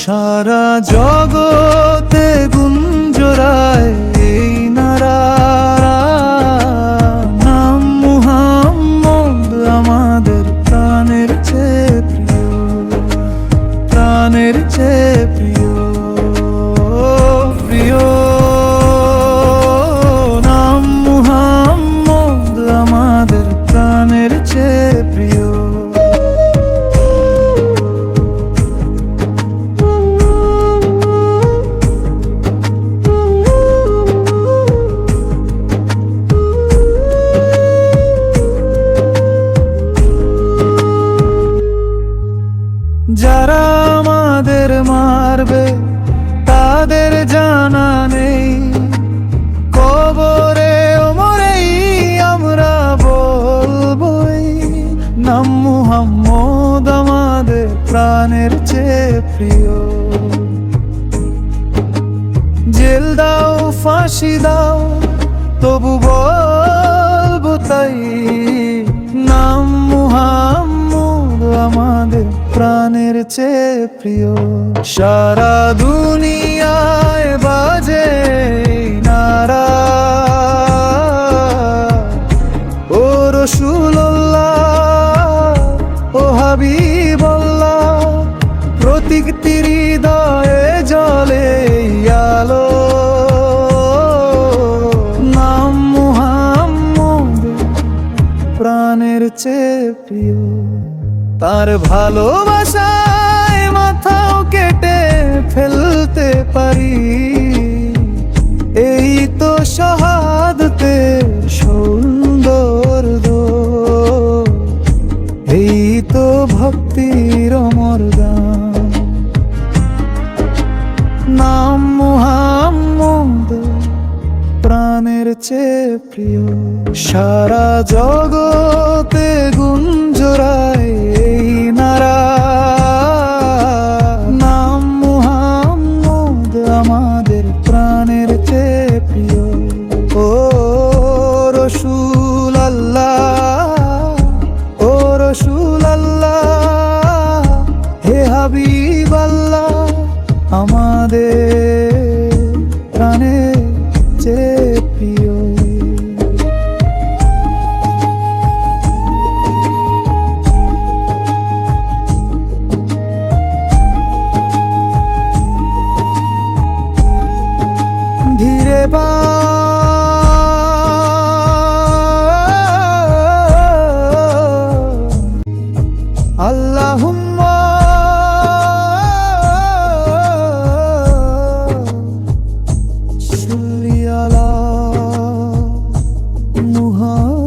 সারা জগতে গুঞ্জরায় এই নারা, নাম মুহাম্মদ আমাদের প্রাণের চেয়ে প্রিয়, প্রাণের চেয়ে প্রিয়, প্রিয় নাম মুহাম্মদ আমাদের প্রাণের চেয়ে প্রিয়। যারা আমাদের মারবে তাদের জানা নেই, কবরে ওমরেই আমরা বলবই নাম মুহাম্মদ আমাদের প্রাণের চেয়ে প্রিয়। জেল দাও ফাঁসি দাও তবু বলবো তাই, নাম মুহাম্মদ আমাদের প্রাণের চেয়ে প্রিয়। সারা দুনিয়ায় বাজে নারা, ও রাসূলুল্লাহ ও হাবিবাল্লাহ, প্রতিটি হৃদয়ে জ্বলে আলো, নাম মুহাম্মদ প্রাণের চেয়ে প্রিয়। তার ভালোবাসায় মাথাও কেটে ফেলতে পারি, এই তো শাহাদাতের সৌন্দর্য, এই তো ভক্তির অমর গান, নাম মুহাম্মদ প্রাণের চেয়ে প্রিয়। সারা জগতে গুঞ্জরায় এই নারা, নাম মুহাম্মদ আমাদের প্রাণের চেয়ে প্রিয়। ও রাসূলুল্লাহ ও রাসূলুল্লাহ হে হাবিবাল্লাহ, আমাদের প্রাণের চেয়ে প্রিয়। ধীরে আল্লাহুম্মা সাল্লি আলা মুহাম্মদ।